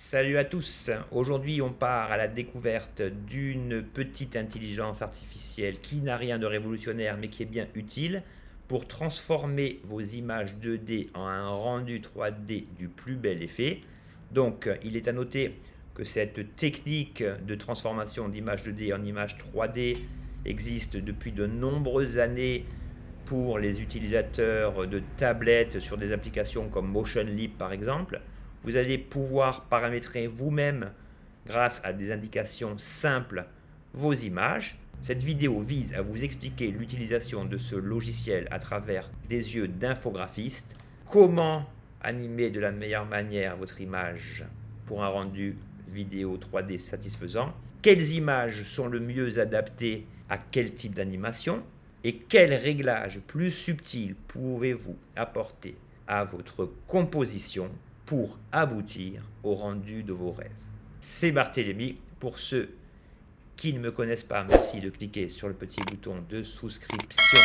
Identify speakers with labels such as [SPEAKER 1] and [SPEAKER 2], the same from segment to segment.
[SPEAKER 1] Salut à tous, aujourd'hui on part à la découverte d'une petite intelligence artificielle qui n'a rien de révolutionnaire mais qui est bien utile pour transformer vos images 2D en un rendu 3D du plus bel effet. Donc il est à noter que cette technique de transformation d'image 2D en image 3D existe depuis de nombreuses années pour les utilisateurs de tablettes sur des applications comme Motion Leap par exemple. Vous allez pouvoir paramétrer vous-même, grâce à des indications simples, vos images. Cette vidéo vise à vous expliquer l'utilisation de ce logiciel à travers des yeux d'infographiste, comment animer de la meilleure manière votre image pour un rendu vidéo 3D satisfaisant, quelles images sont le mieux adaptées à quel type d'animation, et quels réglages plus subtils pouvez-vous apporter à votre composition pour aboutir au rendu de vos rêves. C'est Barthélémy. Pour ceux qui ne me connaissent pas, merci de cliquer sur le petit bouton de souscription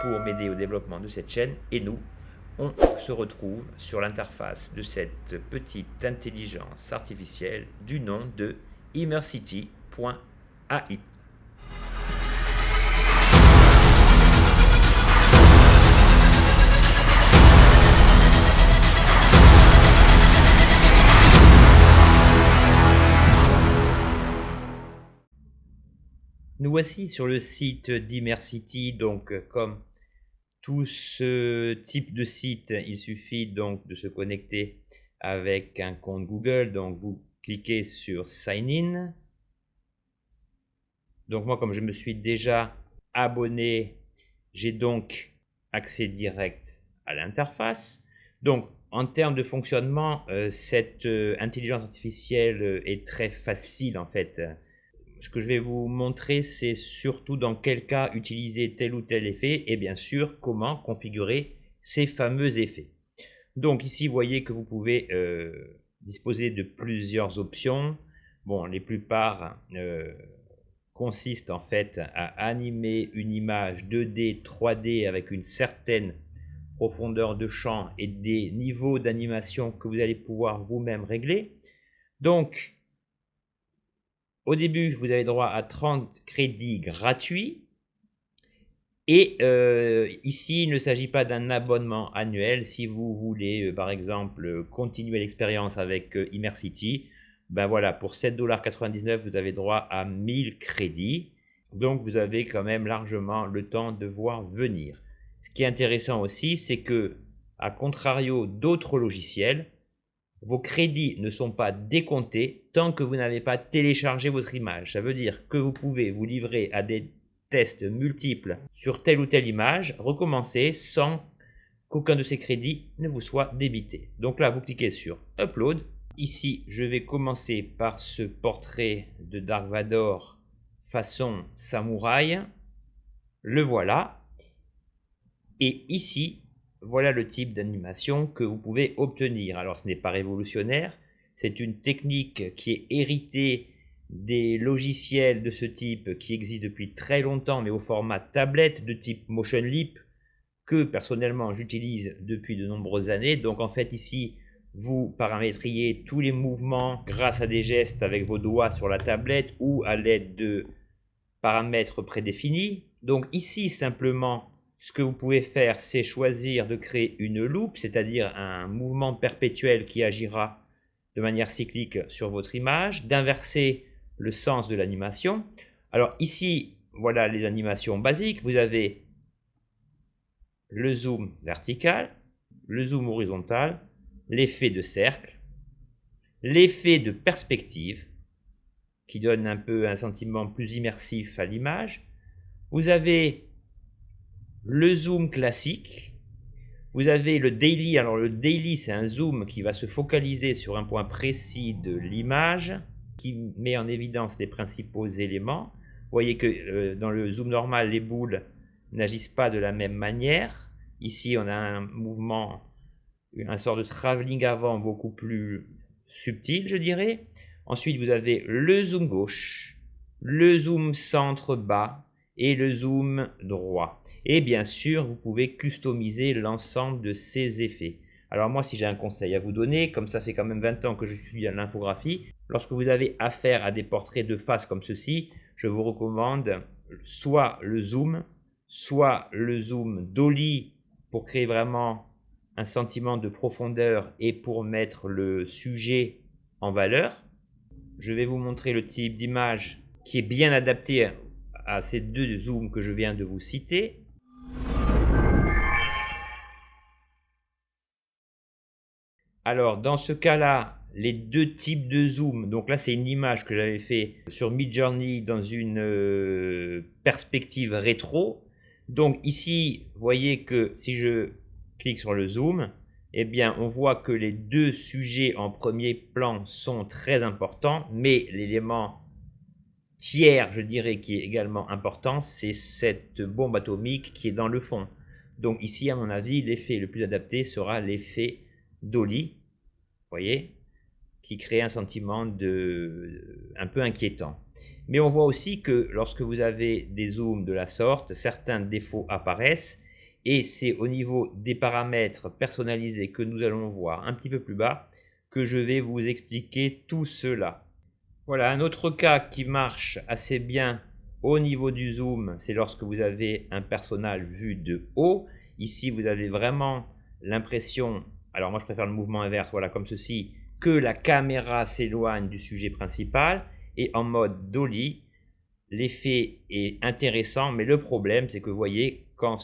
[SPEAKER 1] pour m'aider au développement de cette chaîne. Et nous, on se retrouve sur l'interface de cette petite intelligence artificielle du nom de Immersity.ai. Nous voici sur le site d'Immersity. Donc comme tout ce type de site, il suffit donc de se connecter avec un compte Google. Donc vous cliquez sur Sign In. Donc moi, comme je me suis déjà abonné, j'ai donc accès direct à l'interface. Donc en termes de fonctionnement, cette intelligence artificielle est très facile en fait. Ce que je vais vous montrer, c'est surtout dans quel cas utiliser tel ou tel effet et bien sûr comment configurer ces fameux effets. Donc ici, vous voyez que vous pouvez disposer de plusieurs options. Bon, les plupart consistent en fait à animer une image 2D, 3D avec une certaine profondeur de champ et des niveaux d'animation que vous allez pouvoir vous-même régler. Donc, au début, vous avez droit à 30 crédits gratuits. Et ici, il ne s'agit pas d'un abonnement annuel. Si vous voulez, par exemple, continuer l'expérience avec Immersity, ben voilà, pour 7,99 $, vous avez droit à 1000 crédits. Donc, vous avez quand même largement le temps de voir venir. Ce qui est intéressant aussi, c'est que, à contrario d'autres logiciels, vos crédits ne sont pas décomptés tant que vous n'avez pas téléchargé votre image. Ça veut dire que vous pouvez vous livrer à des tests multiples sur telle ou telle image, recommencer sans qu'aucun de ces crédits ne vous soit débité. Donc là, vous cliquez sur Upload. Ici, je vais commencer par ce portrait de Dark Vador façon samouraï. Le voilà. Et ici, voilà le type d'animation que vous pouvez obtenir. Alors ce n'est pas révolutionnaire, c'est une technique qui est héritée des logiciels de ce type qui existent depuis très longtemps, mais au format tablette de type Motion Leap, que personnellement j'utilise depuis de nombreuses années. Donc en fait ici, vous paramétriez tous les mouvements grâce à des gestes avec vos doigts sur la tablette ou à l'aide de paramètres prédéfinis. Donc ici simplement, ce que vous pouvez faire, c'est choisir de créer une loupe, c'est-à-dire un mouvement perpétuel qui agira de manière cyclique sur votre image, d'inverser le sens de l'animation. Alors ici, voilà les animations basiques. Vous avez le zoom vertical, le zoom horizontal, l'effet de cercle, l'effet de perspective, qui donne un peu un sentiment plus immersif à l'image. Vous avez le zoom classique, vous avez le daily. Alors le daily, c'est un zoom qui va se focaliser sur un point précis de l'image, qui met en évidence les principaux éléments. Vous voyez que dans le zoom normal, les boules n'agissent pas de la même manière. Ici, on a un mouvement, un sort de travelling avant beaucoup plus subtil, je dirais. Ensuite, vous avez le zoom gauche, le zoom centre bas et le zoom droit. Et bien sûr, vous pouvez customiser l'ensemble de ces effets. Alors moi, si j'ai un conseil à vous donner, comme ça fait quand même 20 ans que je suis à l'infographie, lorsque vous avez affaire à des portraits de face comme ceci, je vous recommande soit le zoom dolly pour créer vraiment un sentiment de profondeur et pour mettre le sujet en valeur. Je vais vous montrer le type d'image qui est bien adapté à ces deux zooms que je viens de vous citer. Alors, dans ce cas-là, les deux types de zoom, donc là c'est une image que j'avais fait sur Midjourney dans une perspective rétro. Donc ici, vous voyez que si je clique sur le zoom, eh bien on voit que les deux sujets en premier plan sont très importants, mais l'élément tiers, je dirais, qui est également important, c'est cette bombe atomique qui est dans le fond. Donc ici, à mon avis, l'effet le plus adapté sera l'effet dolly, voyez, qui crée un sentiment un peu inquiétant. Mais on voit aussi que lorsque vous avez des zooms de la sorte, certains défauts apparaissent, et c'est au niveau des paramètres personnalisés que nous allons voir un petit peu plus bas que je vais vous expliquer tout cela. Voilà, un autre cas qui marche assez bien au niveau du zoom, c'est lorsque vous avez un personnage vu de haut. Ici, vous avez vraiment l'impression, alors moi je préfère le mouvement inverse, voilà, comme ceci, que la caméra s'éloigne du sujet principal, et en mode dolly, l'effet est intéressant, mais le problème, c'est que vous voyez, quand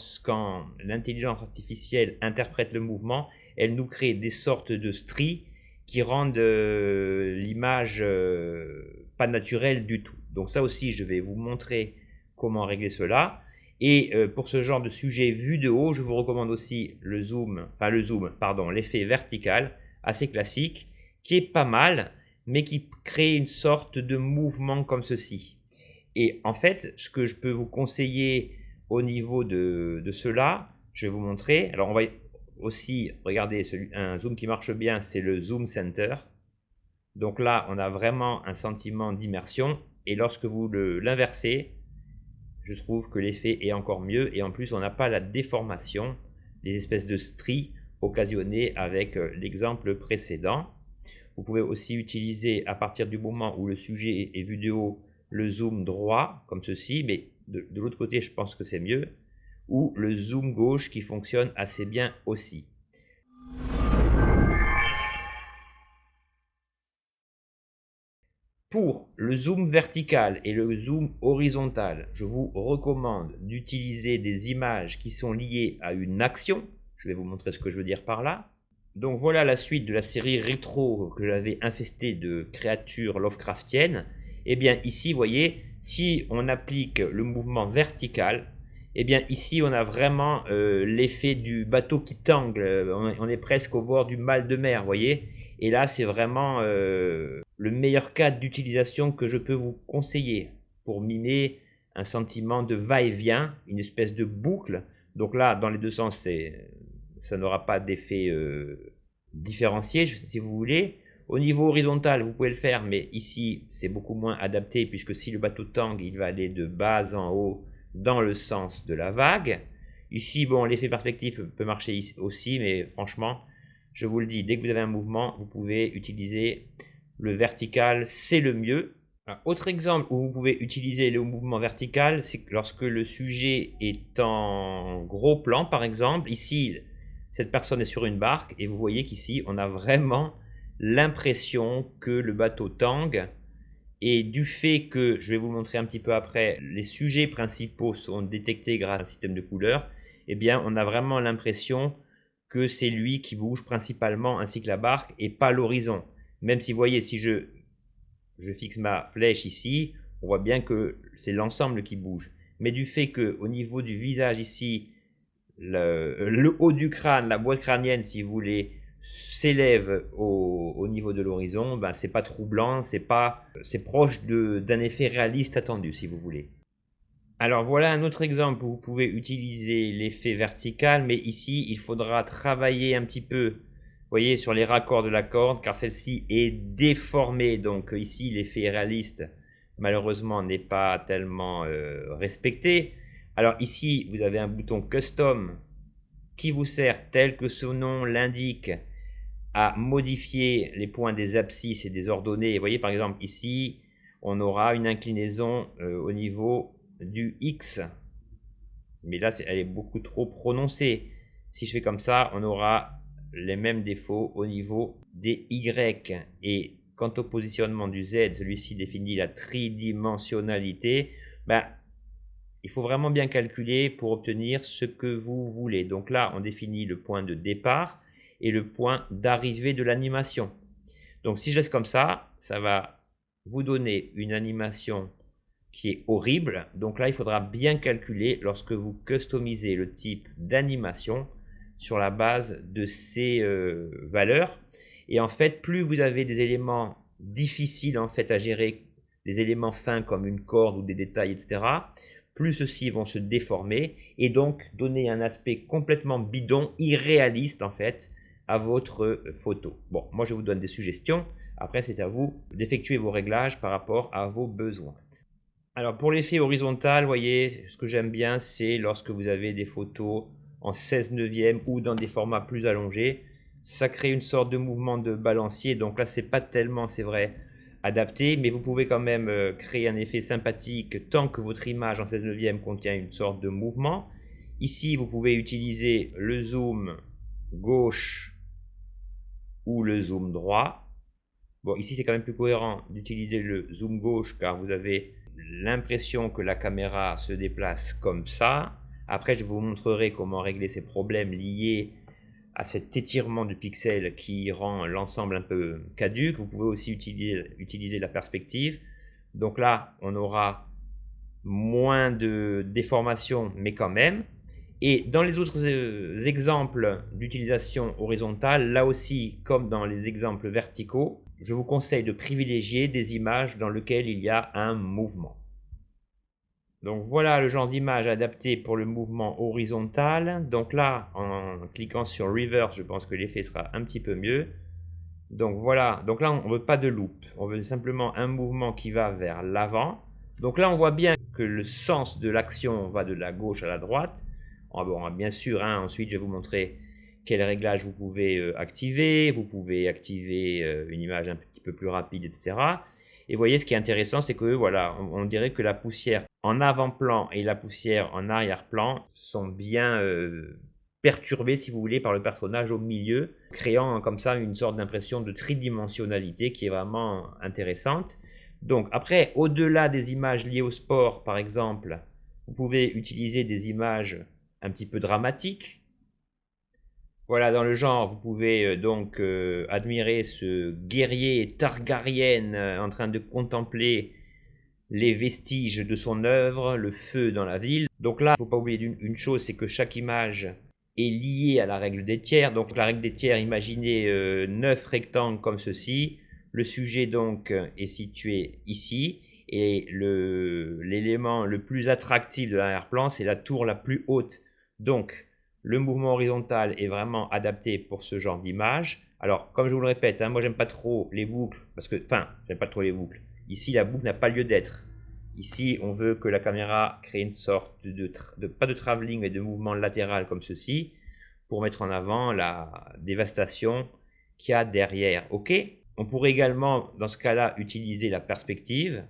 [SPEAKER 1] l'intelligence artificielle interprète le mouvement, elle nous crée des sortes de stries qui rendent l'image pas naturelle du tout. Donc ça aussi, je vais vous montrer comment régler cela. Et pour ce genre de sujet vu de haut, je vous recommande aussi l'effet vertical, assez classique, qui est pas mal, mais qui crée une sorte de mouvement comme ceci. Et en fait, ce que je peux vous conseiller au niveau de cela, je vais vous montrer. Alors on va aussi regarder un zoom qui marche bien, c'est le Zoom Center. Donc là, on a vraiment un sentiment d'immersion. Et lorsque vous l'inversez, je trouve que l'effet est encore mieux. Et en plus, on n'a pas la déformation, les espèces de stries occasionnées avec l'exemple précédent. Vous pouvez aussi utiliser, à partir du moment où le sujet est vu de haut, le zoom droit, comme ceci, mais de l'autre côté, je pense que c'est mieux, ou le zoom gauche qui fonctionne assez bien aussi. Pour le zoom vertical et le zoom horizontal, je vous recommande d'utiliser des images qui sont liées à une action. Je vais vous montrer ce que je veux dire par là. Donc voilà la suite de la série rétro que j'avais infestée de créatures Lovecraftiennes. Et bien ici, vous voyez, si on applique le mouvement vertical, et bien ici on a vraiment l'effet du bateau qui tangue. On est presque au bord du mal de mer, vous voyez. Et là, c'est vraiment le meilleur cas d'utilisation que je peux vous conseiller pour mimer un sentiment de va-et-vient, une espèce de boucle. Donc là, dans les deux sens, ça n'aura pas d'effet différencié, si vous voulez. Au niveau horizontal, vous pouvez le faire, mais ici, c'est beaucoup moins adapté, puisque si le bateau tangue, il va aller de bas en haut dans le sens de la vague. Ici, bon, l'effet perspective peut marcher ici aussi, mais franchement, je vous le dis, dès que vous avez un mouvement, vous pouvez utiliser le vertical, c'est le mieux. Un autre exemple où vous pouvez utiliser le mouvement vertical, c'est lorsque le sujet est en gros plan, par exemple. Ici, cette personne est sur une barque et vous voyez qu'ici, on a vraiment l'impression que le bateau tangue. Et du fait que, je vais vous le montrer un petit peu après, les sujets principaux sont détectés grâce à un système de couleurs, eh bien, on a vraiment l'impression que c'est lui qui bouge principalement ainsi que la barque et pas l'horizon. Même si vous voyez, si je fixe ma flèche ici, on voit bien que c'est l'ensemble qui bouge. Mais du fait que au niveau du visage ici, le haut du crâne, la boîte crânienne si vous voulez, s'élève au niveau de l'horizon, ben, c'est pas troublant, c'est proche d'un effet réaliste attendu si vous voulez. Alors voilà un autre exemple où vous pouvez utiliser l'effet vertical, mais ici il faudra travailler un petit peu, vous voyez, sur les raccords de la corde, car celle-ci est déformée, donc ici l'effet réaliste malheureusement n'est pas tellement respecté. Alors ici vous avez un bouton custom qui vous sert, tel que son nom l'indique, à modifier les points des abscisses et des ordonnées. Vous voyez par exemple ici, on aura une inclinaison au niveau du X. Mais là, elle est beaucoup trop prononcée. Si je fais comme ça, on aura les mêmes défauts au niveau des Y. Et quant au positionnement du Z, celui-ci définit la tridimensionnalité. Ben, il faut vraiment bien calculer pour obtenir ce que vous voulez. Donc là, on définit le point de départ et le point d'arrivée de l'animation. Donc si je laisse comme ça, ça va vous donner une animation qui est horrible. Donc là, il faudra bien calculer lorsque vous customisez le type d'animation sur la base de ces valeurs. Et en fait, plus vous avez des éléments difficiles en fait à gérer, des éléments fins comme une corde ou des détails, etc., plus ceux-ci vont se déformer et donc donner un aspect complètement bidon, irréaliste en fait, à votre photo. Bon, moi je vous donne des suggestions. Après, c'est à vous d'effectuer vos réglages par rapport à vos besoins. Alors pour l'effet horizontal, vous voyez, ce que j'aime bien, c'est lorsque vous avez des photos en 16/9 ou dans des formats plus allongés, ça crée une sorte de mouvement de balancier. Donc là, c'est pas tellement, c'est vrai, adapté, mais vous pouvez quand même créer un effet sympathique tant que votre image en 16/9 contient une sorte de mouvement. Ici, vous pouvez utiliser le zoom gauche ou le zoom droit. Bon, ici, c'est quand même plus cohérent d'utiliser le zoom gauche car vous avez l'impression que la caméra se déplace comme ça. Après, je vous montrerai comment régler ces problèmes liés à cet étirement du pixel qui rend l'ensemble un peu caduque. Vous pouvez aussi utiliser la perspective. Donc là, on aura moins de déformation, mais quand même. Et dans les autres exemples d'utilisation horizontale, là aussi, comme dans les exemples verticaux, je vous conseille de privilégier des images dans lesquelles il y a un mouvement. Donc voilà le genre d'image adapté pour le mouvement horizontal. Donc là, en cliquant sur Reverse, je pense que l'effet sera un petit peu mieux. Donc voilà, donc là on ne veut pas de loop, on veut simplement un mouvement qui va vers l'avant. Donc là on voit bien que le sens de l'action va de la gauche à la droite. Bon, bien sûr, hein, ensuite je vais vous montrer quel réglage vous pouvez activer. Vous pouvez activer une image un petit peu plus rapide, etc. Et vous voyez, ce qui est intéressant, c'est que voilà, on dirait que la poussière en avant-plan et la poussière en arrière-plan sont bien perturbées, si vous voulez, par le personnage au milieu, créant comme ça une sorte d'impression de tridimensionnalité qui est vraiment intéressante. Donc après, au-delà des images liées au sport, par exemple, vous pouvez utiliser des images un petit peu dramatiques. Voilà, dans le genre, vous pouvez donc admirer ce guerrier Targaryen en train de contempler les vestiges de son œuvre, le feu dans la ville. Donc là, il ne faut pas oublier une chose, c'est que chaque image est liée à la règle des tiers. Donc la règle des tiers, imaginez 9 rectangles comme ceci. Le sujet donc est situé ici. Et l'élément le plus attractif de l'arrière-plan, c'est la tour la plus haute. Donc le mouvement horizontal est vraiment adapté pour ce genre d'image. Alors, comme je vous le répète, hein, moi j'aime pas trop les boucles, j'aime pas trop les boucles. Ici, la boucle n'a pas lieu d'être. Ici, on veut que la caméra crée une sorte pas de travelling, mais de mouvement latéral comme ceci, pour mettre en avant la dévastation qu'il y a derrière. Ok? On pourrait également, dans ce cas-là, utiliser la perspective.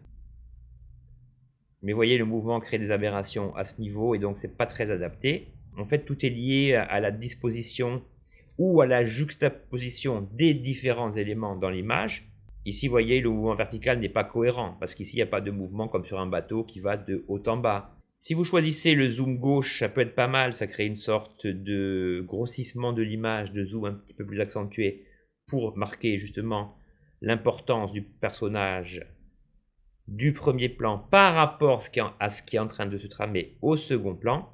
[SPEAKER 1] Mais vous voyez, le mouvement crée des aberrations à ce niveau, et donc c'est pas très adapté. En fait, tout est lié à la disposition ou à la juxtaposition des différents éléments dans l'image. Ici, vous voyez, le mouvement vertical n'est pas cohérent, parce qu'ici, il n'y a pas de mouvement comme sur un bateau qui va de haut en bas. Si vous choisissez le zoom gauche, ça peut être pas mal, ça crée une sorte de grossissement de l'image, de zoom un petit peu plus accentué, pour marquer justement l'importance du personnage du premier plan par rapport à ce qui est en train de se tramer au second plan.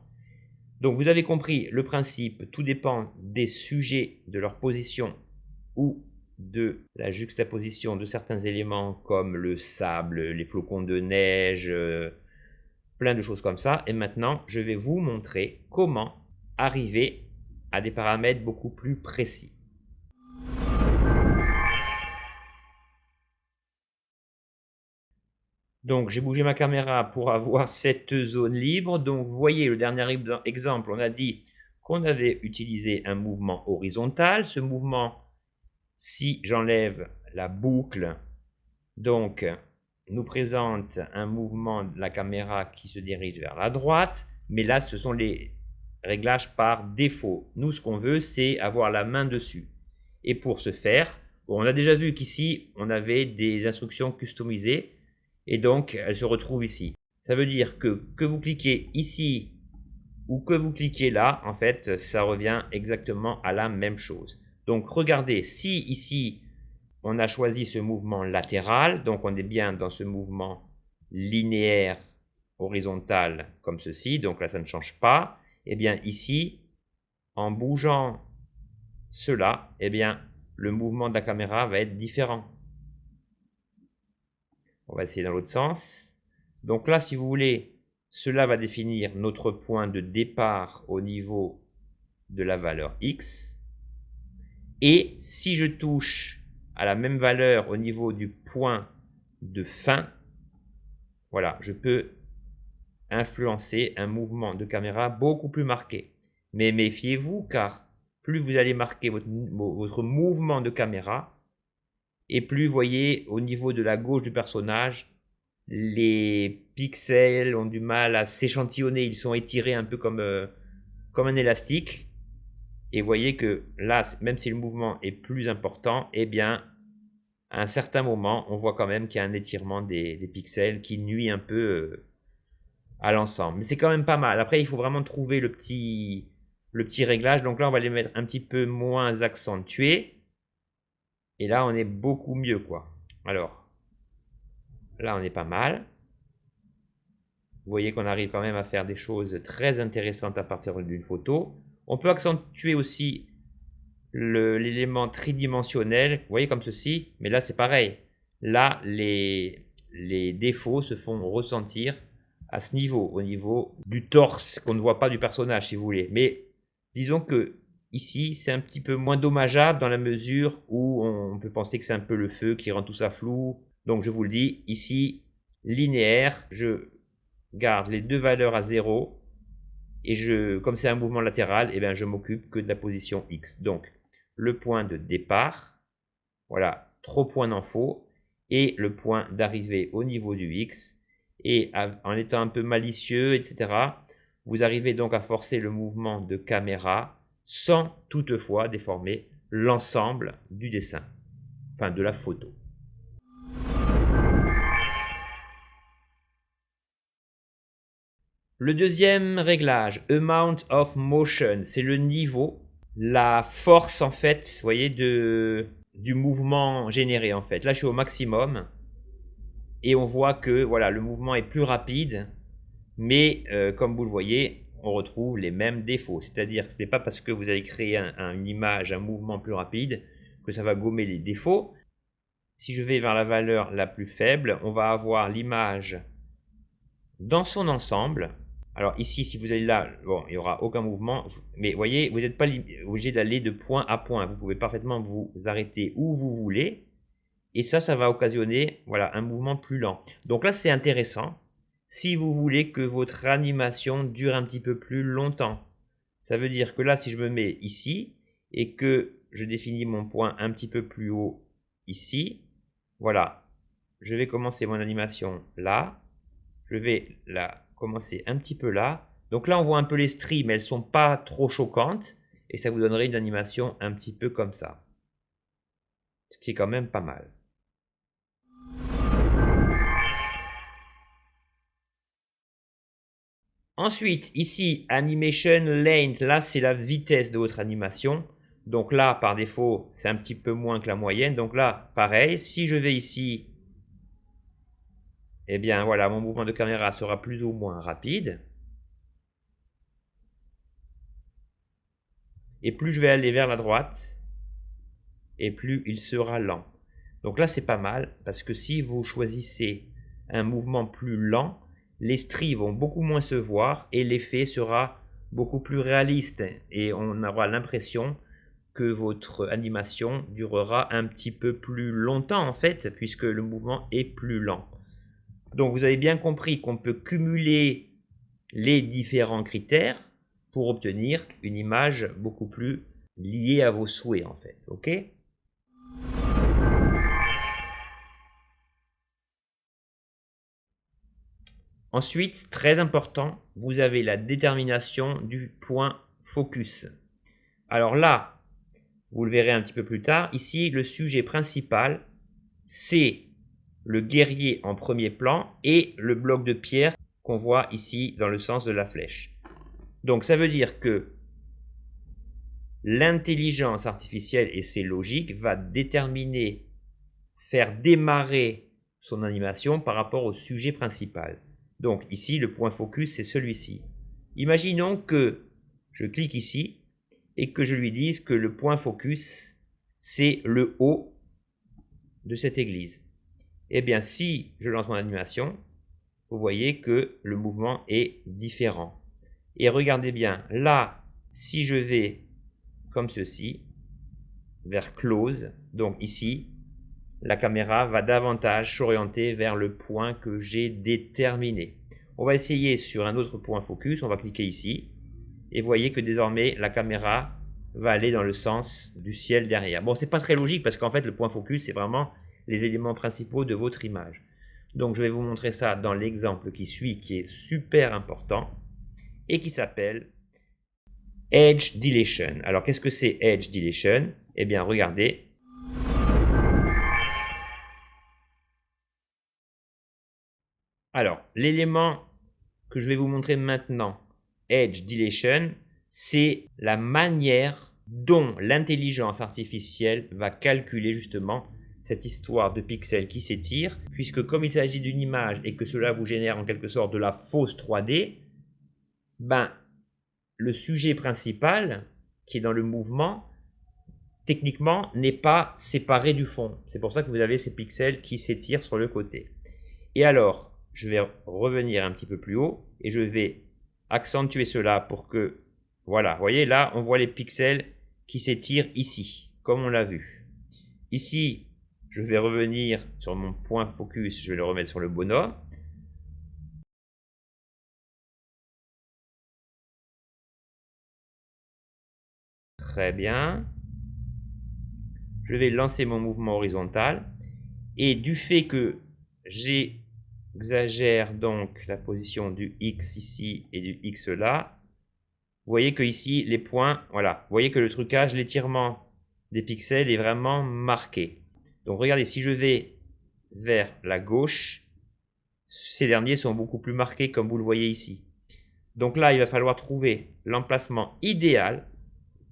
[SPEAKER 1] Donc vous avez compris le principe, tout dépend des sujets, de leur position ou de la juxtaposition de certains éléments comme le sable, les flocons de neige, plein de choses comme ça. Et maintenant, je vais vous montrer comment arriver à des paramètres beaucoup plus précis. Donc j'ai bougé ma caméra pour avoir cette zone libre. Donc vous voyez le dernier exemple, on a dit qu'on avait utilisé un mouvement horizontal. Ce mouvement, si j'enlève la boucle, donc nous présente un mouvement de la caméra qui se dirige vers la droite, mais là ce sont les réglages par défaut. Nous ce qu'on veut c'est avoir la main dessus. Et pour ce faire, bon, on a déjà vu qu'ici on avait des instructions customisées et donc elles se retrouvent ici. Ça veut dire que vous cliquez ici ou que vous cliquez là, en fait ça revient exactement à la même chose. Donc regardez, si ici on a choisi ce mouvement latéral, donc on est bien dans ce mouvement linéaire horizontal comme ceci, donc là ça ne change pas. Et bien ici, en bougeant cela, et bien le mouvement de la caméra va être différent. On va essayer dans l'autre sens. Donc là, si vous voulez, cela va définir notre point de départ au niveau de la valeur x. Et si je touche à la même valeur au niveau du point de fin, voilà, je peux influencer un mouvement de caméra beaucoup plus marqué. Mais méfiez-vous car plus vous allez marquer votre mouvement de caméra et plus vous voyez au niveau de la gauche du personnage, les pixels ont du mal à s'échantillonner, ils sont étirés un peu comme un élastique. Et vous voyez que là, même si le mouvement est plus important, eh bien, à un certain moment, on voit quand même qu'il y a un étirement des pixels qui nuit un peu à l'ensemble. Mais c'est quand même pas mal. Après, il faut vraiment trouver le petit réglage. Donc là, on va les mettre un petit peu moins accentués. Et là, on est beaucoup mieux, quoi. Alors, là, on est pas mal. Vous voyez qu'on arrive quand même à faire des choses très intéressantes à partir d'une photo. On peut accentuer aussi l'élément tridimensionnel, vous voyez comme ceci, mais là c'est pareil. Là, les défauts se font ressentir à ce niveau, au niveau du torse, qu'on ne voit pas du personnage si vous voulez. Mais disons que ici, c'est un petit peu moins dommageable dans la mesure où on peut penser que c'est un peu le feu qui rend tout ça flou. Donc je vous le dis, ici, linéaire, je garde les deux valeurs à 0 et comme c'est un mouvement latéral, eh bien, je m'occupe que de la position X. Donc, le point de départ, voilà, trop point d'en faut, et le point d'arrivée au niveau du X. Et en étant un peu malicieux, etc., vous arrivez donc à forcer le mouvement de caméra sans toutefois déformer l'ensemble du dessin, enfin de la photo. Le deuxième réglage, amount of motion, c'est le niveau, la force en fait, vous voyez, du mouvement généré en fait. Là, je suis au maximum et on voit que voilà, le mouvement est plus rapide, mais comme vous le voyez, on retrouve les mêmes défauts. C'est-à-dire que ce n'est pas parce que vous avez créé une image, un mouvement plus rapide, que ça va gommer les défauts. Si je vais vers la valeur la plus faible, on va avoir l'image dans son ensemble. Alors ici, si vous allez là, bon, il n'y aura aucun mouvement, mais vous voyez, vous n'êtes pas obligé d'aller de point à point. Vous pouvez parfaitement vous arrêter où vous voulez. Et ça va occasionner voilà, un mouvement plus lent. Donc là, c'est intéressant si vous voulez que votre animation dure un petit peu plus longtemps. Ça veut dire que là, si je me mets ici et que je définis mon point un petit peu plus haut ici, voilà, je vais commencer mon animation là. Je vais la commencer un petit peu là. Donc là, on voit un peu les stries, mais elles ne sont pas trop choquantes. Et ça vous donnerait une animation un petit peu comme ça. Ce qui est quand même pas mal. Ensuite, ici, Animation Length. Là, c'est la vitesse de votre animation. Donc là, par défaut, c'est un petit peu moins que la moyenne. Donc là, pareil, si je vais ici, eh bien voilà, mon mouvement de caméra sera plus ou moins rapide. Et plus je vais aller vers la droite, et plus il sera lent. Donc là, c'est pas mal, parce que si vous choisissez un mouvement plus lent, les stries vont beaucoup moins se voir, et l'effet sera beaucoup plus réaliste, et on aura l'impression que votre animation durera un petit peu plus longtemps en fait, puisque le mouvement est plus lent. Donc vous avez bien compris qu'on peut cumuler les différents critères pour obtenir une image beaucoup plus liée à vos souhaits en fait. Ok? Ensuite, très important, vous avez la détermination du point focus. Alors là, vous le verrez un petit peu plus tard, ici le sujet principal, c'est le guerrier en premier plan et le bloc de pierre qu'on voit ici dans le sens de la flèche. Donc ça veut dire que l'intelligence artificielle, et c'est logique, va déterminer, faire démarrer son animation par rapport au sujet principal. Donc ici, le point focus, c'est celui-ci. Imaginons que je clique ici et que je lui dise que le point focus, c'est le haut de cette église. Eh bien, si je lance mon animation, vous voyez que le mouvement est différent. Et regardez bien, là, si je vais comme ceci, vers close, donc ici, la caméra va davantage s'orienter vers le point que j'ai déterminé. On va essayer sur un autre point focus, on va cliquer ici, et vous voyez que désormais la caméra va aller dans le sens du ciel derrière. Bon, c'est pas très logique parce qu'en fait le point focus c'est vraiment les éléments principaux de votre image. Donc je vais vous montrer ça dans l'exemple qui suit, qui est super important et qui s'appelle Edge Dilation. Alors qu'est-ce que c'est Edge Dilation? Eh bien regardez. Alors l'élément que je vais vous montrer maintenant, Edge Dilation, c'est la manière dont l'intelligence artificielle va calculer justement cette histoire de pixels qui s'étirent, puisque comme il s'agit d'une image et que cela vous génère en quelque sorte de la fausse 3D, ben, le sujet principal qui est dans le mouvement, techniquement, n'est pas séparé du fond. C'est pour ça que vous avez ces pixels qui s'étirent sur le côté. Et alors, je vais revenir un petit peu plus haut et je vais accentuer cela pour que, voilà, vous voyez là, on voit les pixels qui s'étirent ici, comme on l'a vu. Ici, je vais revenir sur mon point focus, je vais le remettre sur le bonhomme. Très bien. Je vais lancer mon mouvement horizontal. Et du fait que j'exagère donc la position du X ici et du X là, vous voyez que ici, les points, voilà, vous voyez que le trucage, l'étirement des pixels est vraiment marqué. Donc regardez, si je vais vers la gauche, ces derniers sont beaucoup plus marqués comme vous le voyez ici. Donc là, il va falloir trouver l'emplacement idéal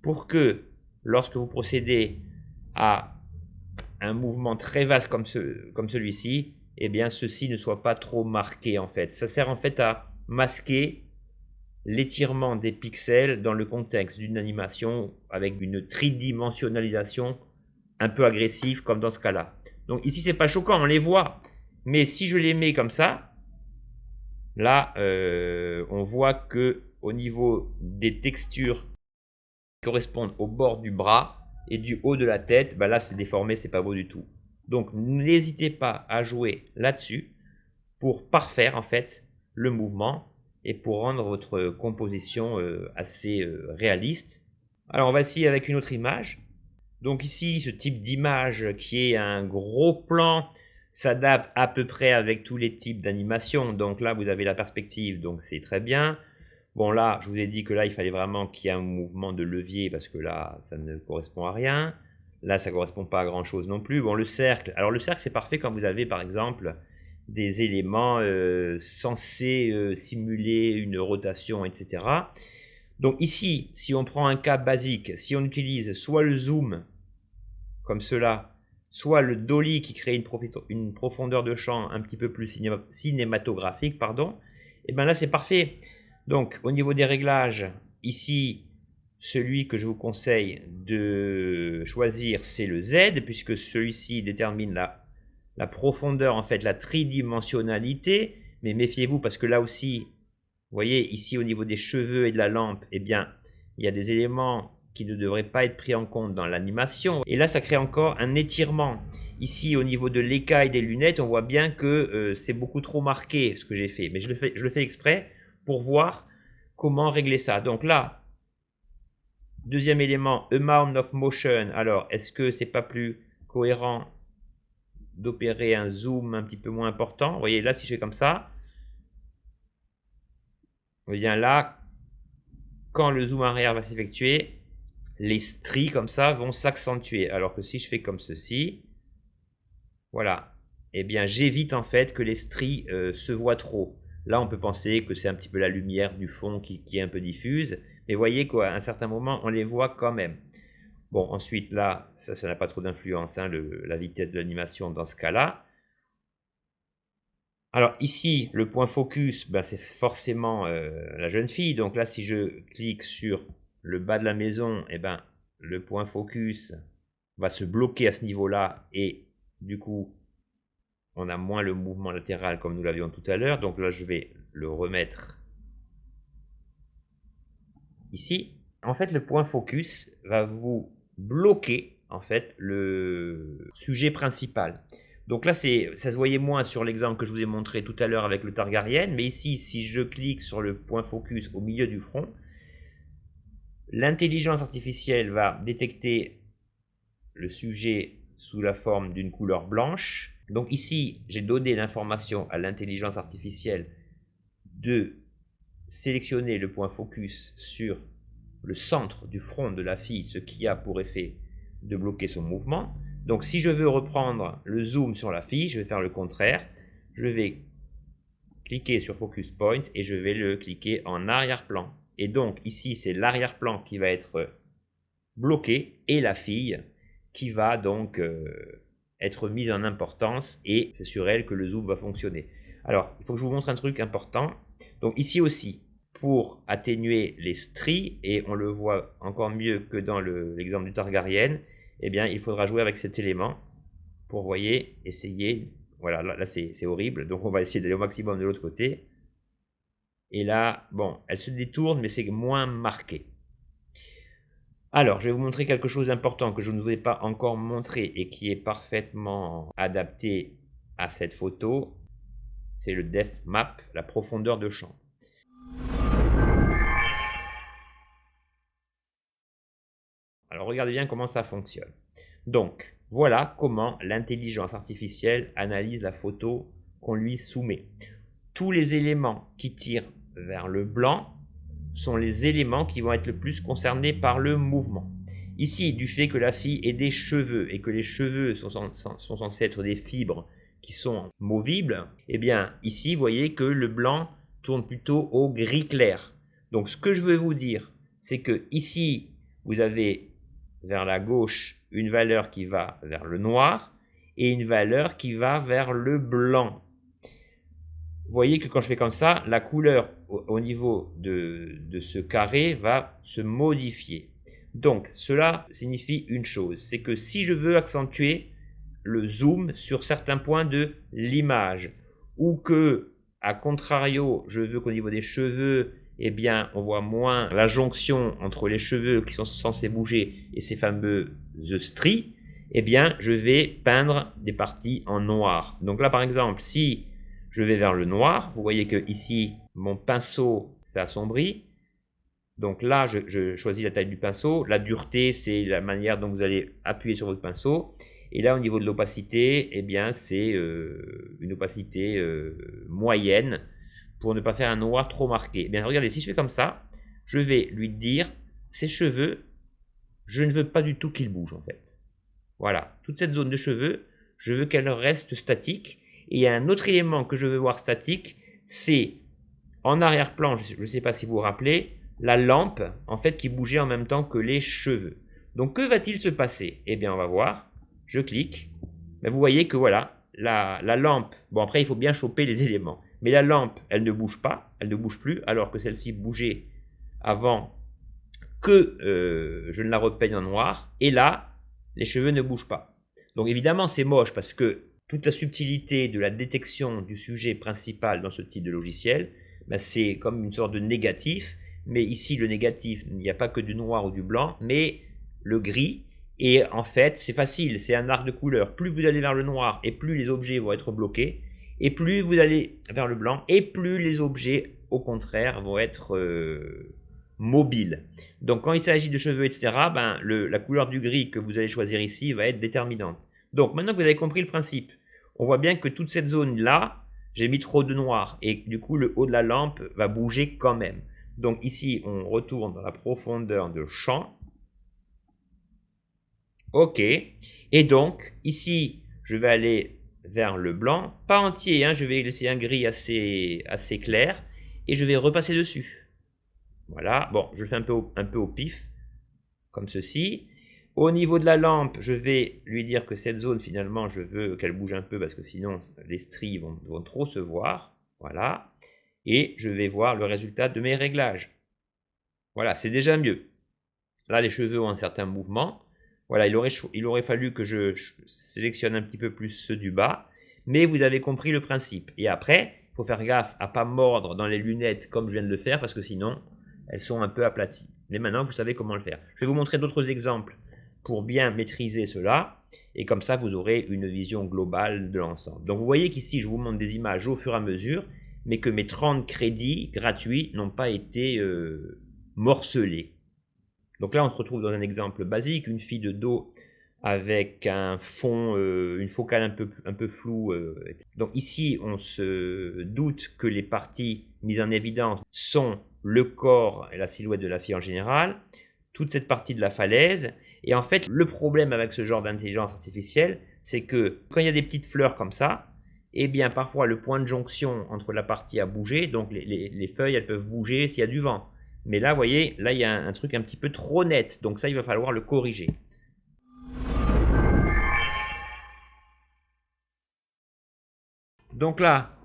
[SPEAKER 1] pour que lorsque vous procédez à un mouvement très vaste comme celui-ci, eh bien ceci ne soit pas trop marqué en fait. Ça sert en fait à masquer l'étirement des pixels dans le contexte d'une animation avec une tridimensionnalisation un peu agressive comme dans ce cas-là. Donc ici c'est pas choquant, on les voit, mais si je les mets comme ça, là on voit que au niveau des textures qui correspondent au bord du bras et du haut de la tête, ben là c'est déformé, c'est pas beau du tout. Donc n'hésitez pas à jouer là-dessus pour parfaire en fait le mouvement et pour rendre votre composition assez réaliste. Alors on va essayer avec une autre image. Donc ici, ce type d'image qui est un gros plan s'adapte à peu près avec tous les types d'animation. Donc là, vous avez la perspective, donc c'est très bien. Bon là, je vous ai dit que là, il fallait vraiment qu'il y ait un mouvement de levier parce que là, ça ne correspond à rien. Là, ça ne correspond pas à grand chose non plus. Bon, le cercle. Alors le cercle, c'est parfait quand vous avez par exemple des éléments censés simuler une rotation, etc. Donc ici, si on prend un cas basique, si on utilise soit le zoom, comme cela, soit le dolly qui crée une profondeur de champ un petit peu plus cinématographique, pardon, et bien là c'est parfait. Donc au niveau des réglages, ici, celui que je vous conseille de choisir, c'est le Z, puisque celui-ci détermine la profondeur, en fait, la tridimensionnalité. Mais méfiez-vous parce que là aussi, vous voyez, ici au niveau des cheveux et de la lampe, eh bien, il y a des éléments qui ne devraient pas être pris en compte dans l'animation. Et là, ça crée encore un étirement. Ici, au niveau de l'écaille des lunettes, on voit bien que c'est beaucoup trop marqué ce que j'ai fait. Mais je le fais exprès pour voir comment régler ça? Donc là, deuxième élément, amount of motion. Alors, est-ce que c'est pas plus cohérent d'opérer un zoom un petit peu moins important? Vous voyez, là, si je fais comme ça, eh bien là, quand le zoom arrière va s'effectuer, les stries comme ça vont s'accentuer. Alors que si je fais comme ceci, voilà, eh bien j'évite en fait que les stries se voient trop. Là, on peut penser que c'est un petit peu la lumière du fond qui est un peu diffuse. Mais voyez qu'à un certain moment, on les voit quand même. Bon, ensuite, là, ça n'a pas trop d'influence, hein, la vitesse de l'animation dans ce cas-là. Alors ici, le point focus, ben, c'est forcément la jeune fille. Donc là, si je clique sur le bas de la maison, eh ben, le point focus va se bloquer à ce niveau-là. Et du coup, on a moins le mouvement latéral comme nous l'avions tout à l'heure. Donc là, je vais le remettre ici. En fait, le point focus va vous bloquer en fait le sujet principal. Donc là, ça se voyait moins sur l'exemple que je vous ai montré tout à l'heure avec le Targaryen, mais ici, si je clique sur le point focus au milieu du front, l'intelligence artificielle va détecter le sujet sous la forme d'une couleur blanche. Donc ici, j'ai donné l'information à l'intelligence artificielle de sélectionner le point focus sur le centre du front de la fille, ce qui a pour effet de bloquer son mouvement. Donc si je veux reprendre le zoom sur la fille, je vais faire le contraire. Je vais cliquer sur Focus Point et je vais le cliquer en arrière-plan. Et donc ici, c'est l'arrière-plan qui va être bloqué et la fille qui va donc être mise en importance et c'est sur elle que le zoom va fonctionner. Alors, il faut que je vous montre un truc important. Donc ici aussi, pour atténuer les stries, et on le voit encore mieux que dans l'exemple du Targaryen, eh bien, il faudra jouer avec cet élément pour, vous voyez, essayer. Voilà, là c'est horrible, donc on va essayer d'aller au maximum de l'autre côté. Et là, bon, elle se détourne, mais c'est moins marqué. Alors, je vais vous montrer quelque chose d'important que je ne vous ai pas encore montré et qui est parfaitement adapté à cette photo. C'est le depth map, la profondeur de champ. Alors, regardez bien comment ça fonctionne. Donc, voilà comment l'intelligence artificielle analyse la photo qu'on lui soumet. Tous les éléments qui tirent vers le blanc sont les éléments qui vont être le plus concernés par le mouvement. Ici, du fait que la fille ait des cheveux et que les cheveux sont censés être des fibres qui sont movibles, eh bien ici, vous voyez que le blanc tourne plutôt au gris clair. Donc ce que je veux vous dire, c'est que ici, vous avez vers la gauche une valeur qui va vers le noir et une valeur qui va vers le blanc. Vous voyez que quand je fais comme ça, la couleur au niveau de ce carré va se modifier. Donc cela signifie une chose, c'est que si je veux accentuer le zoom sur certains points de l'image, ou que, à contrario, je veux qu'au niveau des cheveux, eh bien, on voit moins la jonction entre les cheveux qui sont censés bouger et ces fameuses stries, eh bien, je vais peindre des parties en noir. Donc là, par exemple, si je vais vers le noir, vous voyez que ici, mon pinceau s'assombrit. Donc là, je choisis la taille du pinceau. La dureté, c'est la manière dont vous allez appuyer sur votre pinceau. Et là, au niveau de l'opacité, eh bien, c'est une opacité moyenne pour ne pas faire un noir trop marqué. Eh bien, regardez, si je fais comme ça, je vais lui dire, ses cheveux, je ne veux pas du tout qu'ils bougent en fait. Voilà, toute cette zone de cheveux, je veux qu'elle reste statique. Et il y a un autre élément que je veux voir statique, c'est en arrière-plan, je ne sais pas si vous vous rappelez, la lampe en fait qui bougeait en même temps que les cheveux. Donc que va-t-il se passer? Eh bien on va voir, je clique, mais vous voyez que voilà, la lampe, bon après il faut bien choper les éléments, mais la lampe elle ne bouge pas, elle ne bouge plus, alors que celle-ci bougeait avant que je ne la repeigne en noir, et là les cheveux ne bougent pas. Donc évidemment c'est moche parce que toute la subtilité de la détection du sujet principal dans ce type de logiciel, ben c'est comme une sorte de négatif, mais ici le négatif, il n'y a pas que du noir ou du blanc, mais le gris, et en fait c'est facile, c'est un arc de couleurs. Plus vous allez vers le noir, et plus les objets vont être bloqués, et plus vous allez vers le blanc, et plus les objets au contraire, vont être mobiles. Donc quand il s'agit de cheveux, etc., ben, la couleur du gris que vous allez choisir ici va être déterminante. Donc maintenant que vous avez compris le principe, on voit bien que toute cette zone-là, j'ai mis trop de noir, et du coup le haut de la lampe va bouger quand même. Donc ici, on retourne dans la profondeur de champ. OK. Et donc, ici, je vais aller vers le blanc. Pas entier, hein, je vais laisser un gris assez clair. Et je vais repasser dessus. Voilà. Bon, je le fais un peu au pif, comme ceci. Au niveau de la lampe, je vais lui dire que cette zone, finalement, je veux qu'elle bouge un peu parce que sinon, les stries vont trop se voir. Voilà. Et je vais voir le résultat de mes réglages. Voilà, c'est déjà mieux. Là, les cheveux ont un certain mouvement. Voilà, il aurait fallu que je sélectionne un petit peu plus ceux du bas. Mais vous avez compris le principe. Et après, il faut faire gaffe à ne pas mordre dans les lunettes comme je viens de le faire parce que sinon, elles sont un peu aplaties. Mais maintenant, vous savez comment le faire. Je vais vous montrer d'autres exemples pour bien maîtriser cela. Et comme ça, vous aurez une vision globale de l'ensemble. Donc, vous voyez qu'ici, je vous montre des images au fur et à mesure, mais que mes 30 crédits gratuits n'ont pas été morcelés. Donc là, on se retrouve dans un exemple basique, une fille de dos avec un fond, une focale un peu floue. Donc ici, on se doute que les parties mises en évidence sont le corps et la silhouette de la fille en général, toute cette partie de la falaise. Et en fait, le problème avec ce genre d'intelligence artificielle, c'est que quand il y a des petites fleurs comme ça, eh bien parfois le point de jonction entre la partie a bougé, donc les feuilles elles peuvent bouger s'il y a du vent. Mais là, vous voyez, là il y a un truc un petit peu trop net, donc ça il va falloir le corriger. Donc là,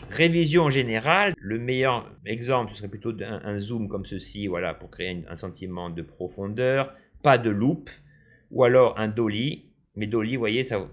[SPEAKER 1] révision générale, le meilleur exemple ce serait plutôt un zoom comme ceci, voilà, pour créer un sentiment de profondeur, pas de loupe, ou alors un dolly, mais dolly, vous voyez, ça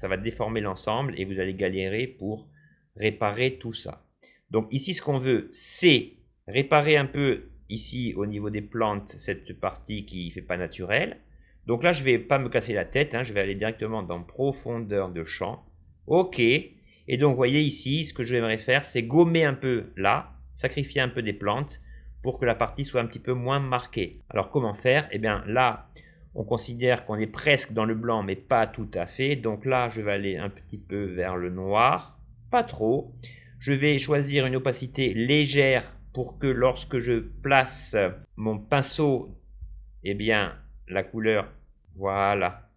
[SPEAKER 1] va déformer l'ensemble et vous allez galérer pour réparer tout ça. Donc ici, ce qu'on veut, c'est réparer un peu ici au niveau des plantes, cette partie qui ne fait pas naturelle. Donc là, je ne vais pas me casser la tête, hein, je vais aller directement dans profondeur de champ. OK. Et donc, vous voyez ici, ce que j'aimerais faire, c'est gommer un peu là, sacrifier un peu des plantes pour que la partie soit un petit peu moins marquée. Alors, comment faire? Eh bien, là, on considère qu'on est presque dans le blanc, mais pas tout à fait. Donc là, je vais aller un petit peu vers le noir, pas trop. Je vais choisir une opacité légère pour que lorsque je place mon pinceau, eh bien, la couleur, voilà,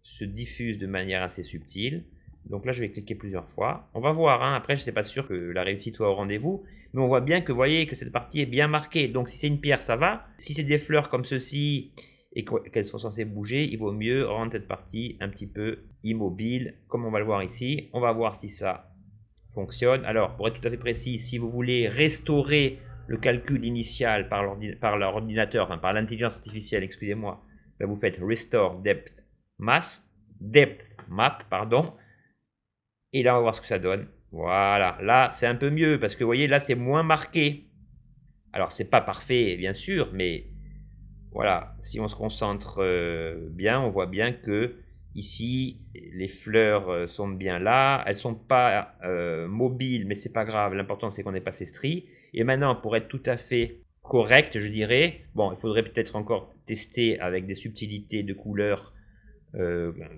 [SPEAKER 1] se diffuse de manière assez subtile. Donc là, je vais cliquer plusieurs fois. On va voir, hein. Après, je ne suis pas sûr que la réussite soit au rendez-vous, mais on voit bien que, vous voyez, que cette partie est bien marquée. Donc si c'est une pierre, ça va. Si c'est des fleurs comme ceci et qu'elles sont censées bouger, il vaut mieux rendre cette partie un petit peu immobile, comme on va le voir ici. On va voir si ça fonctionne. Alors, pour être tout à fait précis, si vous voulez restaurer le calcul initial par l'ordinateur, enfin par l'intelligence artificielle, excusez-moi, ben vous faites Restore Depth Map, pardon. Et là, on va voir ce que ça donne. Voilà, là, c'est un peu mieux parce que vous voyez, là, c'est moins marqué. Alors, c'est pas parfait, bien sûr, mais voilà, si on se concentre bien, on voit bien que ici, les fleurs sont bien là. Elles sont pas mobiles, mais c'est pas grave. L'important, c'est qu'on ait pas ces stries. Et maintenant, pour être tout à fait correct, je dirais, bon, il faudrait peut-être encore tester avec des subtilités de couleurs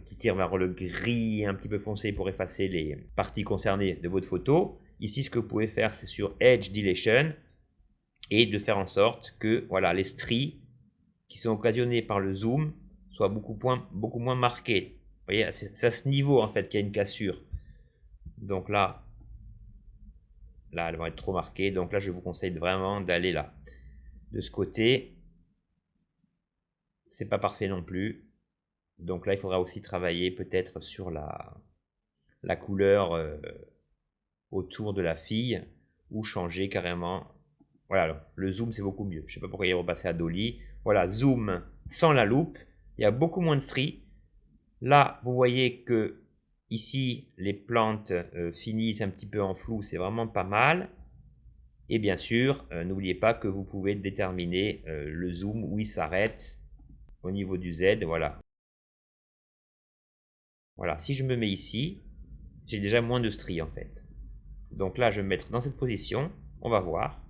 [SPEAKER 1] qui tire vers le gris un petit peu foncé pour effacer les parties concernées de votre photo. Ici, ce que vous pouvez faire, c'est sur Edge Deletion et de faire en sorte que voilà, les stries qui sont occasionnées par le zoom soient beaucoup moins marquées. Vous voyez, c'est à ce niveau en fait qu'il y a une cassure. Donc là, elles vont être trop marquées. Donc là, je vous conseille vraiment d'aller là. De ce côté, c'est pas parfait non plus. Donc là, il faudra aussi travailler peut-être sur la couleur autour de la fille ou changer carrément. Voilà, alors, le zoom c'est beaucoup mieux. Je ne sais pas pourquoi il est repassé à dolly. Voilà, zoom sans la loupe. Il y a beaucoup moins de stries. Là, vous voyez que ici, les plantes finissent un petit peu en flou. C'est vraiment pas mal. Et bien sûr, n'oubliez pas que vous pouvez déterminer le zoom où il s'arrête au niveau du Z. Voilà. Voilà, si je me mets ici, j'ai déjà moins de stries en fait. Donc là, je vais me mettre dans cette position. On va voir.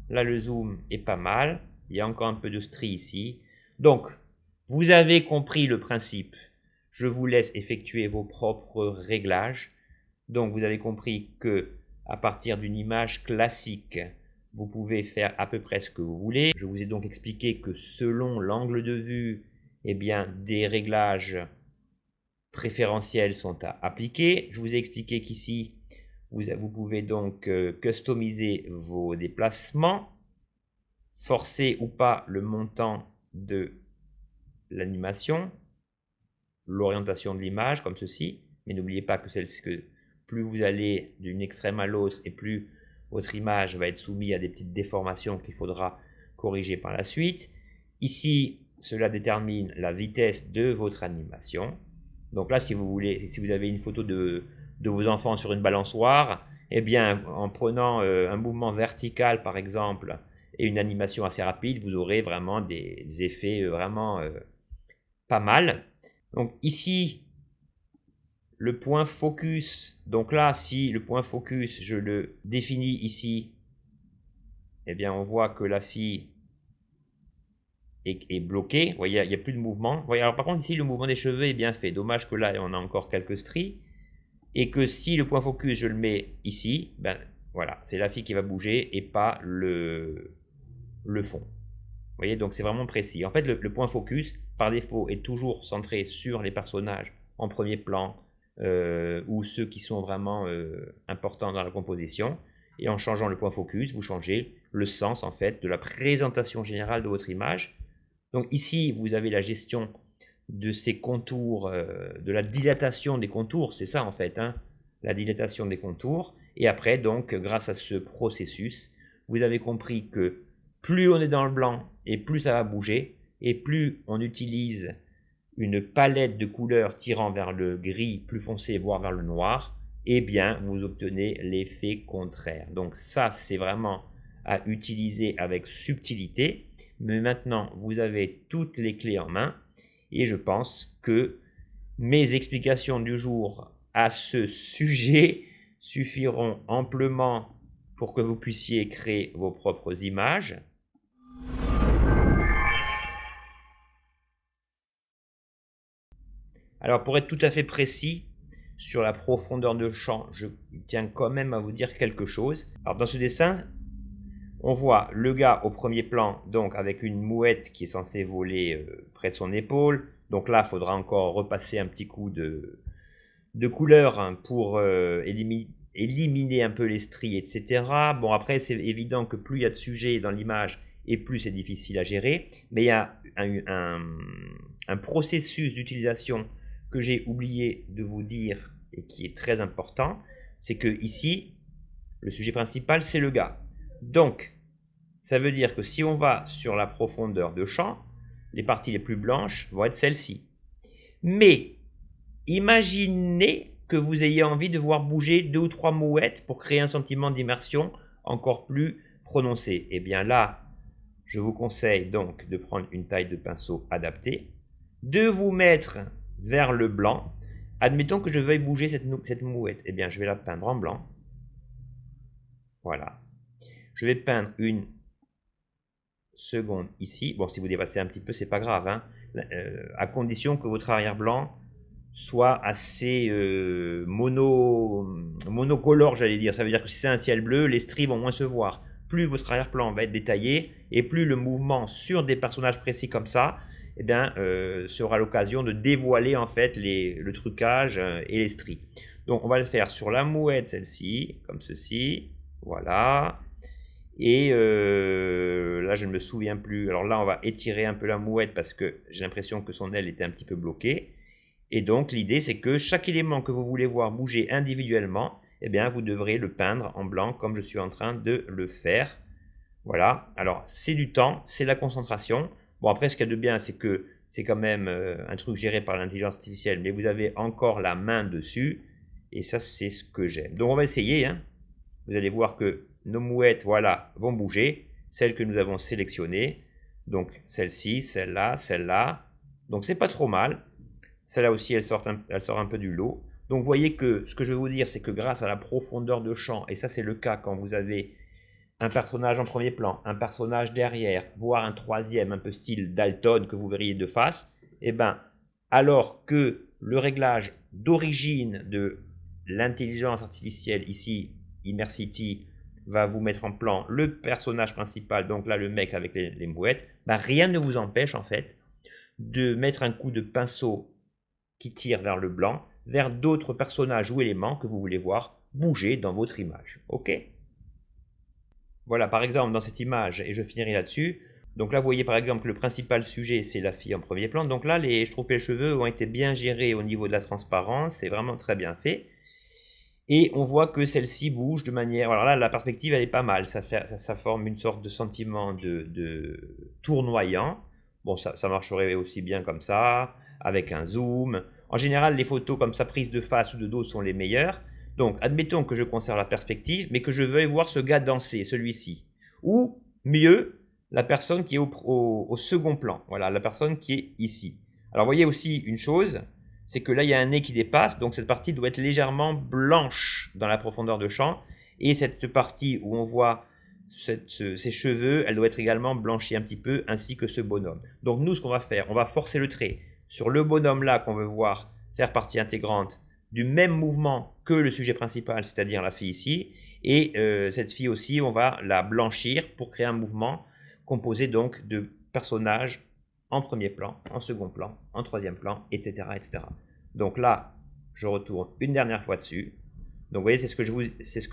[SPEAKER 1] Là, le zoom est pas mal. Il y a encore un peu de strie ici. Donc, vous avez compris le principe. Je vous laisse effectuer vos propres réglages. Donc, vous avez compris que à partir d'une image classique, vous pouvez faire à peu près ce que vous voulez. Je vous ai donc expliqué que selon l'angle de vue, eh bien, des réglages préférentiels sont à appliquer. Je vous ai expliqué qu'ici, vous pouvez donc customiser vos déplacements, forcer ou pas le montant de l'animation, l'orientation de l'image comme ceci, mais n'oubliez pas que plus vous allez d'une extrême à l'autre et plus votre image va être soumise à des petites déformations qu'il faudra corriger par la suite. Ici, cela détermine la vitesse de votre animation. Donc là, si vous avez une photo de vos enfants sur une balançoire, eh bien, en prenant un mouvement vertical par exemple et une animation assez rapide, vous aurez vraiment des effets vraiment pas mal. Donc ici, le point focus, donc là, si le point focus, je le définis ici, eh bien, on voit que la fille est bloquée. Vous voyez, il n'y a plus de mouvement. Vous voyez, alors par contre, ici, le mouvement des cheveux est bien fait. Dommage que là, on a encore quelques stries. Et que si le point focus, je le mets ici, ben voilà, c'est la fille qui va bouger et pas le fond. Vous voyez, donc c'est vraiment précis. En fait, le point focus, par défaut, est toujours centré sur les personnages en premier plan ou ceux qui sont vraiment importants dans la composition. Et en changeant le point focus, vous changez le sens en fait de la présentation générale de votre image. Donc ici, vous avez la gestion de ces contours, de la dilatation des contours, c'est ça en fait, hein, la dilatation des contours. Et après, donc, grâce à ce processus, vous avez compris que plus on est dans le blanc et plus ça va bouger, et plus on utilise une palette de couleurs tirant vers le gris plus foncé, voire vers le noir, eh bien, vous obtenez l'effet contraire. Donc ça, c'est vraiment à utiliser avec subtilité. Mais maintenant, vous avez toutes les clés en main. Et je pense que mes explications du jour à ce sujet suffiront amplement pour que vous puissiez créer vos propres images. Alors pour être tout à fait précis sur la profondeur de champ, je tiens quand même à vous dire quelque chose. Alors dans ce dessin, on voit le gars au premier plan, donc avec une mouette qui est censée voler près de son épaule. Donc là, il faudra encore repasser un petit coup de couleur hein, pour éliminer un peu les stries, etc. Bon, après, c'est évident que plus il y a de sujets dans l'image et plus c'est difficile à gérer. Mais il y a un processus d'utilisation que j'ai oublié de vous dire et qui est très important. C'est que ici, le sujet principal, c'est le gars. Donc, ça veut dire que si on va sur la profondeur de champ, les parties les plus blanches vont être celles-ci. Mais imaginez que vous ayez envie de voir bouger 2 ou 3 mouettes pour créer un sentiment d'immersion encore plus prononcé. Et bien là, je vous conseille donc de prendre une taille de pinceau adaptée, de vous mettre vers le blanc. Admettons que je veuille bouger cette mouette. Eh bien, je vais la peindre en blanc. Voilà. Je vais peindre une seconde ici. Bon, si vous dépassez un petit peu, c'est pas grave, hein. À condition que votre arrière-blanc soit assez monocolore, j'allais dire. Ça veut dire que si c'est un ciel bleu, les stries vont moins se voir. Plus votre arrière-plan va être détaillé et plus le mouvement sur des personnages précis comme ça, eh bien, sera l'occasion de dévoiler en fait le trucage et les stries. Donc on va le faire sur la mouette, celle-ci, comme ceci. Voilà. Et là, je ne me souviens plus. Alors là, on va étirer un peu la mouette parce que j'ai l'impression que son aile était un petit peu bloquée. Et donc, l'idée, c'est que chaque élément que vous voulez voir bouger individuellement, eh bien, vous devrez le peindre en blanc comme je suis en train de le faire. Voilà. Alors, c'est du temps, c'est la concentration. Bon, après, ce qu'il y a de bien, c'est que c'est quand même un truc géré par l'intelligence artificielle, mais vous avez encore la main dessus. Et ça, c'est ce que j'aime. Donc, on va essayer, hein. Vous allez voir que nos mouettes, voilà, vont bouger. Celles que nous avons sélectionnées. Donc, celle-ci, celle-là, celle-là. Donc, c'est pas trop mal. Celle-là aussi, elle sort un peu du lot. Donc, vous voyez que ce que je veux vous dire, c'est que grâce à la profondeur de champ, et ça, c'est le cas quand vous avez un personnage en premier plan, un personnage derrière, voire un troisième, un peu style Dalton que vous verriez de face, et bien, alors que le réglage d'origine de l'intelligence artificielle, ici, Immersity, va vous mettre en plan le personnage principal, donc là, le mec avec les mouettes, ben, rien ne vous empêche, en fait, de mettre un coup de pinceau qui tire vers le blanc, vers d'autres personnages ou éléments que vous voulez voir bouger dans votre image. OK? Voilà, par exemple, dans cette image, et je finirai là-dessus, donc là, vous voyez par exemple que le principal sujet, c'est la fille en premier plan. Donc là, je trouve que les cheveux ont été bien gérés au niveau de la transparence, c'est vraiment très bien fait. Et on voit que celle-ci bouge de manière... Alors là, la perspective, elle est pas mal, ça forme une sorte de sentiment de tournoyant. Bon, ça marcherait aussi bien comme ça, avec un zoom. En général, les photos comme ça, prises de face ou de dos, sont les meilleures. Donc, admettons que je conserve la perspective, mais que je veuille voir ce gars danser, celui-ci. Ou, mieux, la personne qui est au second plan. Voilà, la personne qui est ici. Alors, voyez aussi une chose, c'est que là, il y a un nez qui dépasse, donc cette partie doit être légèrement blanche dans la profondeur de champ. Et cette partie où on voit ses cheveux, elle doit être également blanchie un petit peu, ainsi que ce bonhomme. Donc nous, ce qu'on va faire, on va forcer le trait sur le bonhomme là qu'on veut voir faire partie intégrante du même mouvement que le sujet principal, c'est-à-dire la fille ici. Et cette fille aussi, on va la blanchir pour créer un mouvement composé donc de personnages en premier plan, en second plan, en troisième plan, etc. etc. Donc là, je retourne une dernière fois dessus. Donc vous voyez, c'est ce que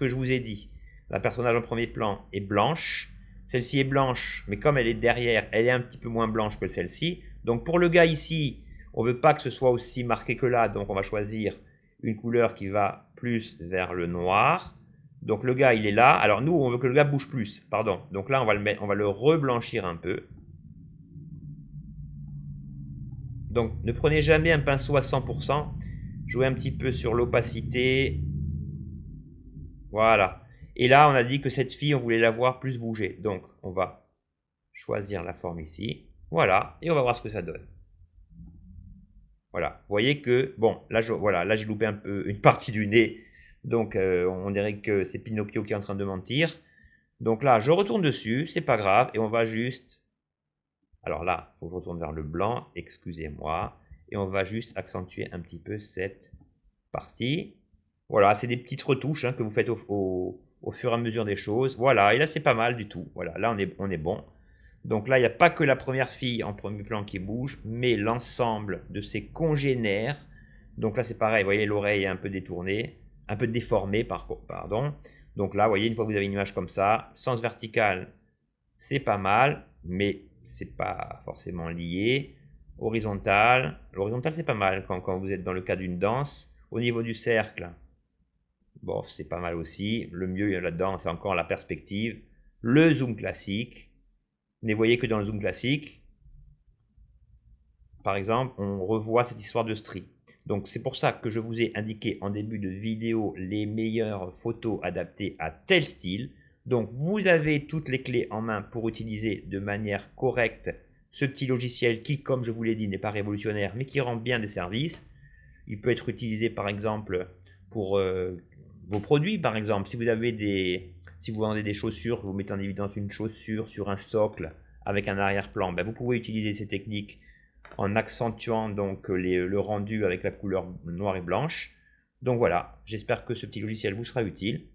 [SPEAKER 1] je vous ai dit. La personnage en premier plan est blanche. Celle-ci est blanche, mais comme elle est derrière, elle est un petit peu moins blanche que celle-ci. Donc pour le gars ici, on ne veut pas que ce soit aussi marqué que là, donc on va choisir une couleur qui va plus vers le noir. Donc le gars, il est là. Alors nous, on veut que le gars bouge plus, pardon. Donc là, on va le reblanchir un peu. Donc ne prenez jamais un pinceau à 100%. Jouez un petit peu sur l'opacité. Voilà. Et là, on a dit que cette fille, on voulait la voir plus bouger. Donc, on va choisir la forme ici. Voilà. Et on va voir ce que ça donne. Voilà. Vous voyez que, bon, là, j'ai loupé un peu une partie du nez. Donc, on dirait que c'est Pinocchio qui est en train de mentir. Donc là, je retourne dessus. C'est pas grave. Et on va juste... Alors là, il faut que je retourne vers le blanc. Excusez-moi. Et on va juste accentuer un petit peu cette partie. Voilà, c'est des petites retouches que vous faites au fur et à mesure des choses. Voilà, et là, c'est pas mal du tout. Voilà, là, on est bon. Donc là, il n'y a pas que la première fille en premier plan qui bouge, mais l'ensemble de ses congénères. Donc là, c'est pareil, vous voyez, l'oreille est un peu détournée, un peu déformée, pardon. Donc là, vous voyez, une fois que vous avez une image comme ça, sens vertical, c'est pas mal, mais c'est pas forcément lié. Horizontal, l'horizontal, c'est pas mal quand vous êtes dans le cas d'une danse. Au niveau du cercle, bon, c'est pas mal aussi. Le mieux là-dedans, c'est encore la perspective. Le zoom classique. Mais vous voyez que dans le zoom classique, par exemple, on revoit cette histoire de strie. Donc c'est pour ça que je vous ai indiqué en début de vidéo les meilleures photos adaptées à tel style. Donc vous avez toutes les clés en main pour utiliser de manière correcte ce petit logiciel qui, comme je vous l'ai dit, n'est pas révolutionnaire, mais qui rend bien des services. Il peut être utilisé par exemple pour vos produits, par exemple. Si vous vendez des chaussures, vous mettez en évidence une chaussure sur un socle avec un arrière-plan, ben vous pouvez utiliser ces techniques en accentuant donc le rendu avec la couleur noire et blanche. Donc voilà, j'espère que ce petit logiciel vous sera utile.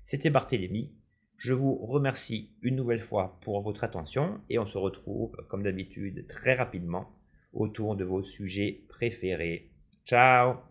[SPEAKER 1] C'était Barthélémy. Je vous remercie une nouvelle fois pour votre attention et on se retrouve comme d'habitude très rapidement autour de vos sujets préférés. Ciao!